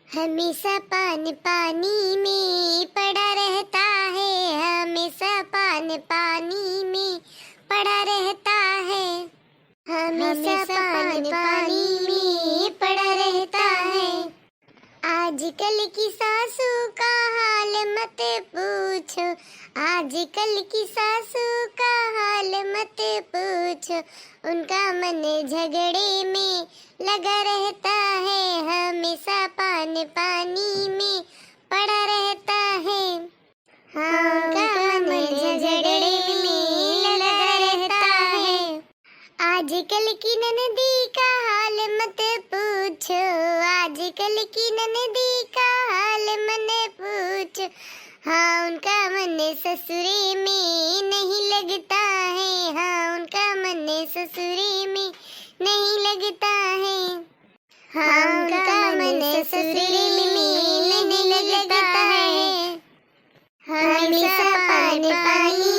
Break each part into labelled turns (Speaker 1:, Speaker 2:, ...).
Speaker 1: हमेशा पानी पानी में पड़ा रहता है, हमेशा पानी पानी में पड़ा रहता है, हमेशा पानी पानी में पड़ा रहता है। आजकल की सासू का हाल मत पूछो, आजकल की सासू का हाल मत पूछो, उनका मन झगड़े में लगा रहता है, हमेशा पानी पानी में पड़ा रहता है। हाँ, उनका मन झगड़े में लगा रहता है। आजकल की ननदी का हाल मत पूछो, आजकल की ननदी का हाल मत पूछो, हाँ उनका मन ससुरे में नहीं लगता है, हाँ उनका मन ससुरे में नहीं लगता है, हाँ उनका मन ससुरे में नहीं लगता है। हमेशा पानी पानी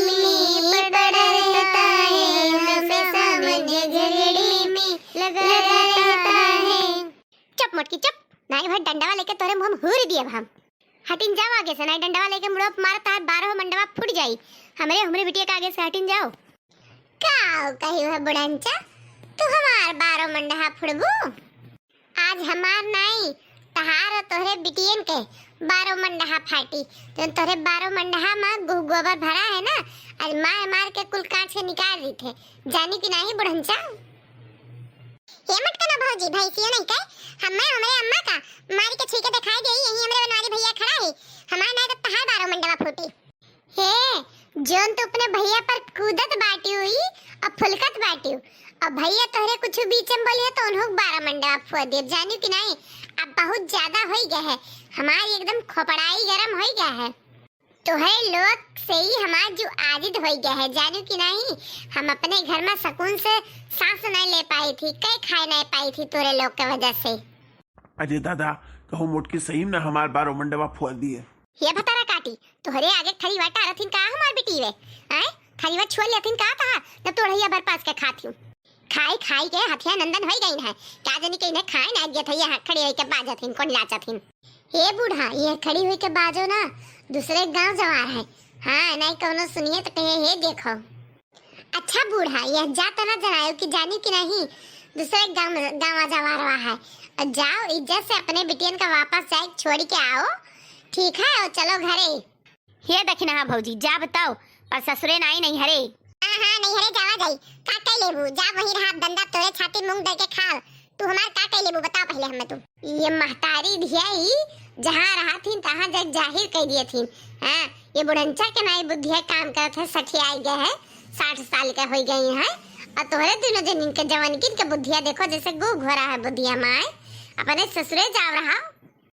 Speaker 1: में पड़ा रहता है, हमेशा मन झगड़े में लगा रहता है। चुप मोटकी चुप, नाई भर डंडा लेके तोरे मुंह में हुर दिए हम। हटिन जाओ आगे से, नाई डंडा लेके मुड़ो मारता है 12 मंडवा फूट जाई। हमरे बिटिया के आगे से हटिन जाओ। काओ कही है बुढ़ंचा, तू हमार 12 मंडहा फुड़बू? आज हमार नहीं तहार और तोहरे बिटियन के 12 मंडहा फाटी। तो तोहरे 12 मंडहा में गोबर भरा है ना, आज मार मार के कुल काट से निकाल दी थे, जानी कि नहीं बुढ़ंचा? ये मत करना भौजी, भैंसियों नहीं कह, हमरे अम्मा का मारी के छीके दिखाई गई, यही हमरे बनवारी भैया खड़ा है, हमार नहीं तो तहार 12 मंडवा फूटी। हे जोन तो अपने भैया पर कूदत बाटी हुई और फुलकत बाटी, और भैया तोहरे कुछ बीच में बोलिए तो उन्हों 12 मंडवा फुआ दे, जानी कि नहीं? अब बहुत ज्यादा हो गया है, हमारी एकदम खोपड़ाई गरम हो गया है, तो है लोग से ही हमार जो आजिद हो गया है, जानो कि नहीं? हम अपने घर में सुकून से सांस नहीं ले पाई थी, कई खाए नहीं पाई थी तोरे लोग के वजह से।
Speaker 2: अरे दादा कहूँ मोटकी सही ना हमार 12 मंडवा फुआ दिए।
Speaker 1: ये बतारा काटी तोहरे आगे खरी वाटा रथिन का हमार बेटी वे, हैं खरी वा छोड़ लेथिन का था न तोड़ैया भर पास के खाती हूं, खाई खाई के हथिया नंदन हो गई है, क्या जानी कहीं ने खाए ना गया था, ये खड़ी होई के बाजथिन कोन लाचथिन। हे बूढ़ा ये खड़ी हुई के बाजो ना दूसरे गांव जवार है, हाँ नहीं कौनो सुनिए तो कहे हे देखो। अच्छा बूढ़ा यह जाता ना जनायो कि जानी कि नहीं दूसरे गांव जवार है, जाओ इज्जत से अपने बिटियन का वापस जाए छोड़ के आओ, ठीक है? और चलो घरे।
Speaker 3: ये देखना हाँ भौजी जा बताओ, पर ससुरे नहीं हरे।
Speaker 1: हाँ नहीं हरे जावा जाई, का कह लेबू? जा वही रहा डंडा तोरे छाती मूंग दे के खा, तू हमार का कह लेबू बताओ पहले हमें। तुम ये महतारी धियाई जहां रहा थी तहां जग जाहिर कह दिए थी, हां ये बुढ़ंचा के नाई बुद्धिया काम करत है, सठियाई गए है, 60 साल के हो गई है, और तोहरे दोनों जन इनके जवान के बुद्धिया देखो जैसे गो घोरा है बुद्धिया माए। अपने ससुरे जाओ रहा,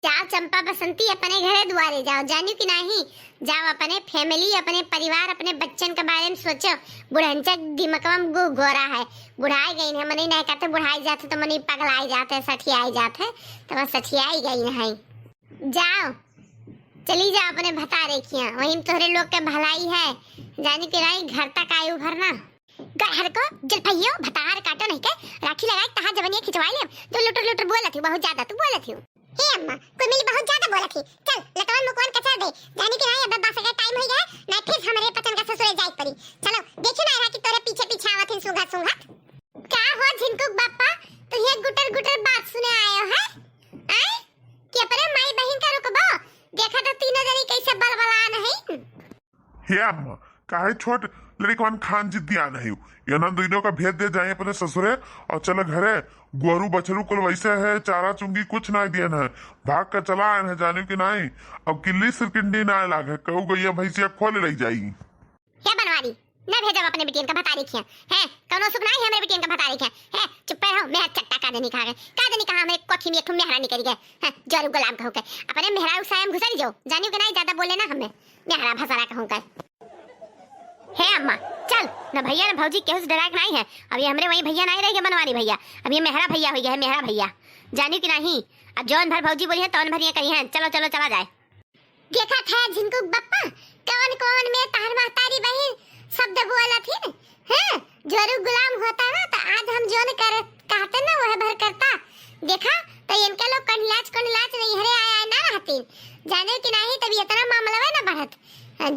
Speaker 1: जाओ चंपा बसंती अपने घरे दुआरे जाओ, जानी कि नहीं? जाओ अपने फैमिली अपने परिवार अपने बच्चन के बारे में सोचो। बुढ़ंचा दिमकवा में गो घोरा है, बुढ़ाई गई है, मने नहीं कहते बुढ़ाई जाते तो मने पगलाई जाते, सठियाई जाते, तो बस सठियाई गई है। जाओ चली जाओ अपने भता रेखिया, वहीं तोहरे लोग के भलाई है, जानी कि नहीं? घर तक आयु भरना घर को जलपैयो भतार काटो नहीं के राखी लगाई तहां जवनिया खिंचवाई ले, तो लुटर लुटर बोलत थी बहुत ज्यादा, तू बोलत थी। हे अम्मा कोई मिली बहुत ज्यादा बोलत थी, चल लटवन मुकवन कचर दे, जानी कि नहीं? अब बास का टाइम हो गया ना, फिर हमरे पचन का ससुरे जाई पड़ी। चलो देखी ना रहा कि तोरे पीछे पीछे आवत है सुंघा सुंघा। का हो झिनकुक बापा तू ये गुटर गुटर बात सुने आयो है, हैं कि अपने माई बहन का रुकबो? देखा तो तीनों जनी कैसे बलबला नहीं।
Speaker 4: हे अम्मा काहे छोट लड़कवन खान जिद्दिया नहीं, ये ना दोनों का भेद दे जाए अपने ससुरे और चलो घरे। गोरू बछरू कुल वैसे है, चारा चुंगी कुछ ना दिए है, भाग कर चला आए है, जाने की नहीं? अब किल्ली सिरकिंडी ना लागे कहू गई भैंसिया खोल रही जाएगी।
Speaker 1: हे बनवारी न भेजो अपने बिटियन का भता रेखिया, हैं कौनो सुख नहीं हमरे बिटियन का भता रेखिया, हैं चुप रहो। मैं चट्टा का देनी खा गए, का देनी कहा हमें कोठी में एक मेहरा निकल गए, हैं जरू गुलाम कहू के अपने मेहरा उसायम घुसरी जो, जानियो कि नहीं? ज्यादा बोले ना हमें मेहरा भसरा कहू के।
Speaker 3: हे अम्मा चल न भैया न भौजी केहू से डरा के नहीं है, अब ये हमरे वही भैया नहीं रह बनवारी भैया, अब ये मेहरा भैया हो गया है, मेहरा भैया जानी कि नहीं? अब जौन भर भौजी बोली है तौन भर ये कही है, चलो चलो चला जाए।
Speaker 1: देखा था झिनकुक बप्पा कौन कौन में तार महतारी बहन शब्द बोला थी, हैं जरू गुलाम होता ना तो आज हम जोन कर कहते ना वह भर करता। देखा तो इनके लोग कंडलाच नहीं हरे आया हतीन, जाने कि नहीं तभी इतना मामला है ना बढ़त।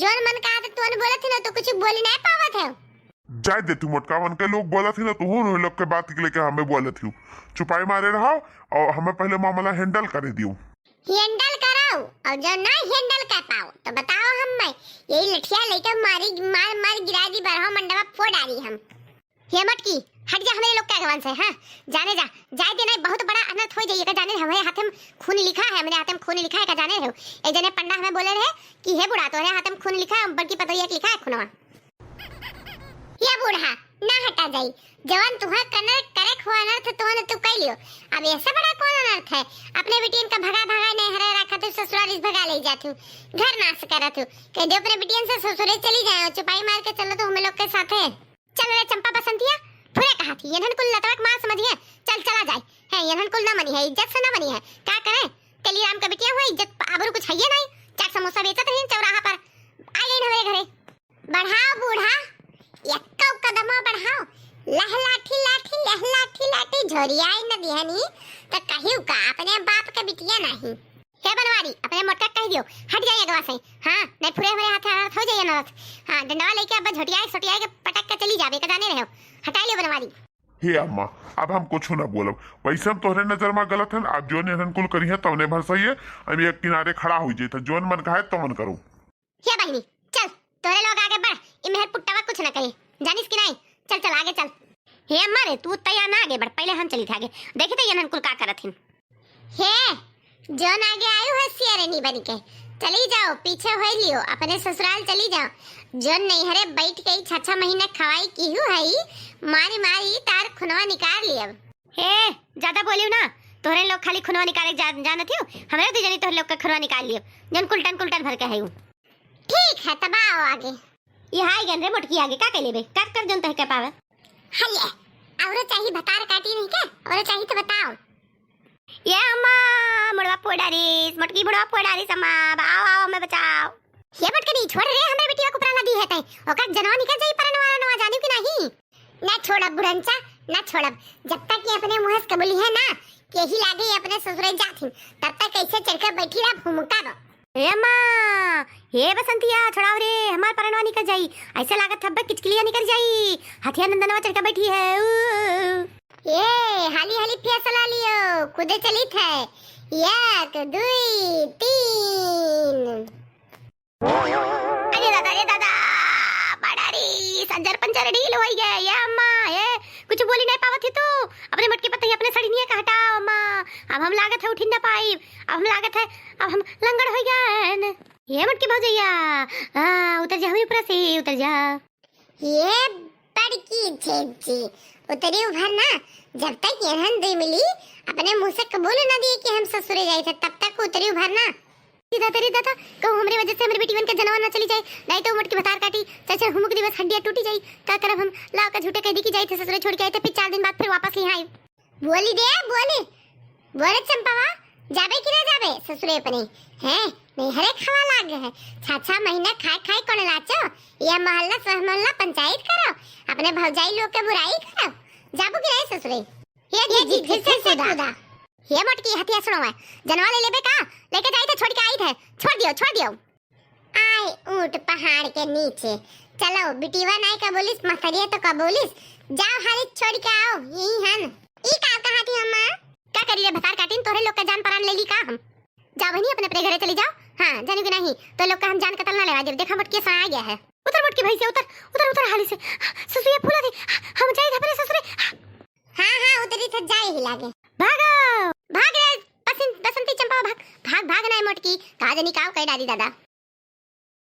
Speaker 1: जोन मन कहा तो तुन बोलत थी ना तो कुछ बोली नहीं पावत है।
Speaker 4: जाय दे तू मोटका वन के लोग बोला थी ना तू उन लोग के बात के लेके हमें बोले थी, चुपाई मारे रहो और हमें पहले मामला हैंडल करे दियो।
Speaker 1: हैंडल कराओ और जो ना हैंडल कर पाओ तो बताओ हम मैं यही लठिया लेकर मार गिरा दी बरहो मंडवा फोड़ डाली हम। ये मटकी हट जा हमारे लोग का गवन से। हां जाने जा जाए देना बहुत बड़ा अनर्थ हो जाइएगा। जाने हमारे हाथ में खून लिखा है, मेरे हाथ में खून लिखा है का जाने रहो। एक जने पंडा हमें बोले रहे कि हे बूढ़ा तोरे हाथ में खून लिखा है, बल्कि पतोहिया लिखा है खूनवा। ये बूढ़ा ना हटा जाई जवान तुहा कनर करे खो अनर्थ तोने तू कह लियो। अब ऐसा बड़ा कौन अनर्थ है? अपने बेटियन का भगा नहीं हरे रखा तो ससुराल इस भगा ले जातू, घर नाश करत हूं कह दे अपने बेटियन से ससुरे चली जाए, चुपाई मार के चलो तो हम लोग के साथ है। चल रे चंपा बसंतिया फुरे कहा थी यहन कुल लतवक मार समझिए। चल चला जाए है यहन कुल ना मनी है, इज्जत से ना मनी है। क्या करे तेली राम का बिटिया हुआ इज्जत आबरू कुछ है नहीं। चाट समोसा बेचत रही चौराहा पर आ गई हमारे घरे। बढ़ाओ बूढ़ा एक कदमा बढ़ाओ, लह लाठी लाठी लह लाठी लाठी झोरियाई न दिहनी त कहियो का अपने बाप का बिटिया नहीं। हे बनवारी अपने मोटका कह दियो हट जाइए गवा से। हां नहीं फुरे हमारे हाथ हो जाइए नरथ। हां डंडवा लेके अब झोटियाई सोटियाई के पटक के चली जावे का जाने रहो। हटा लियो बनवारी।
Speaker 4: हे अम्मा अब हम कुछ ना बोलब, वैसे हम तोहरे नजर में गलत है। आप जो ने कुल करी है तवने भर सही है। अब एक किनारे खड़ा हो जाए जोन मन कहे तो मन करो।
Speaker 1: हे बहनी चल तोरे लोग आगे बढ़, इ मेहर पुट्टावा कुछ ना कहे जानिस कि नहीं। चल चल आगे चल।
Speaker 3: हे अम्मा रे तू तैयार ना आगे बढ़, पहले हम चली थे आगे देखे तो यनन कुल का करत हिन।
Speaker 1: हे जोन आगे आयु है सियारनी बन के चली जाओ, पीछे हो लियो अपने ससुराल चली जाओ। जोन नहीं हरे बैठ के 6 महीने खवाई कीहू है मारी मारी तार खुनवा निकाल लियो।
Speaker 3: हे ज्यादा बोलियो ना, तोहरे लोग खाली खुनवा निकाले जानत हो, हमरे तो जनी तोहरे लोग का खुनवा निकाल लियो जन कुलटन भर के है।
Speaker 1: ठीक है तब आओ आगे।
Speaker 3: ये हाय गन रे मोटकी आगे का लेबे काट कर जन तह के पावे।
Speaker 1: हले और चाहिए भतार काटी नहीं के और चाहिए तो बताओ।
Speaker 3: ये अम्मा मुड़वा पोड़ारीस मोटकी मुड़वा पोड़ारीस अम्मा आओ आओ हमें बचाओ।
Speaker 1: ये बटकनी छोड़ रे हमरे बेटिया को प्राण दी है तै ओका जनवा निकल जाई परन वाला नवा जानियो कि नहीं। ना छोड़ब बुढ़ंचा ना छोड़ब, जब तक ये अपने मुंह से कबूली है ना के ही लागे ये अपने ससुरे जाथिन तब तक कैसे चढ़कर बैठी रहा भूमका दो।
Speaker 3: ए अम्मा हे बसंतिया छोड़ाओ रे हमार परनवा निकल जाई, ऐसे लागत थब्बे किचकिलिया निकल जाई। हथिया नंदनवा चढ़ के बैठी है।
Speaker 1: ये हाली हाली फैसला लियो खुदे चली थे 1 2 3।
Speaker 3: अरे दादा बड़ारी संजर पंजर ढील होई गए। ये अम्मा ये कुछ बोली नहीं पावत थी तू अपने मटके पत्ते अपने सड़ी नहीं का हटाओ अम्मा। अब हम लागत है उठी ना पाई, अब हम लागत है अब हम लंगड़ हो गए। ये मटकी भौजैया उतर जा हमारे ऊपर से उतर जा।
Speaker 1: ये बड़की छेची उतरी उभर ना, जब तक यहन दे मिली अपने मुंह से कबूल ना दिए कि हम ससुरे जाए थे तब तक उतरी उभर ना। सीधा तेरी दादा कहूं हमरे वजह से हमारी बेटी बन के जनवा ना चली जाए, नहीं तो मटकी भतार काटी चाचा हुमुक दिवस हड्डियां टूटी जाई। का करब हम लाव का झूठे कह दी कि जाए थे ससुरे छोड़ के आए थे, फिर 4 दिन बाद फिर वापस ही आई। बोली दे बोले चंपावा जाबे कि ना जाबे ससुरे अपने हैं नहीं हरे खावा लाग है 6 महीना खाए कोन लाचो। ये मोहल्ला सहमल्ला पंचायत करो अपने भौजाई लोग के बुराई करो, जाबू कि नहीं ससुरे। ये जी फिर से खुदा ये मटकी हथिया सुनो मैं जनवा ले लेबे का लेके जाई थे छोड़ के आई थे, छोड़ दियो। आए ऊंट पहाड़ के नीचे चलो बिटिवा नहीं कबूलिस मसरिया तो कबूलिस जाओ हाली छोड़ के आओ यही हन। ई का कहा थी अम्मा क्या करी रे भतार काटिन तोरे लोग का जान परान ले ली का हम। जाओ बहनी अपने घरे चली जाओ। हां जानी कि नहीं तो लोग का हम जान कतल ना लेवा देब। देखा मटकी सा आ गया है। उतर मटकी भाई से उतर हाली से ससुरिया फूला दे हम जाई थे अपने ससुरे। हां उतरी थे जाए ही लागे भाग रे बसंती चंपा भाग नहीं मटकी कहा जानी काव कह डाली दादा।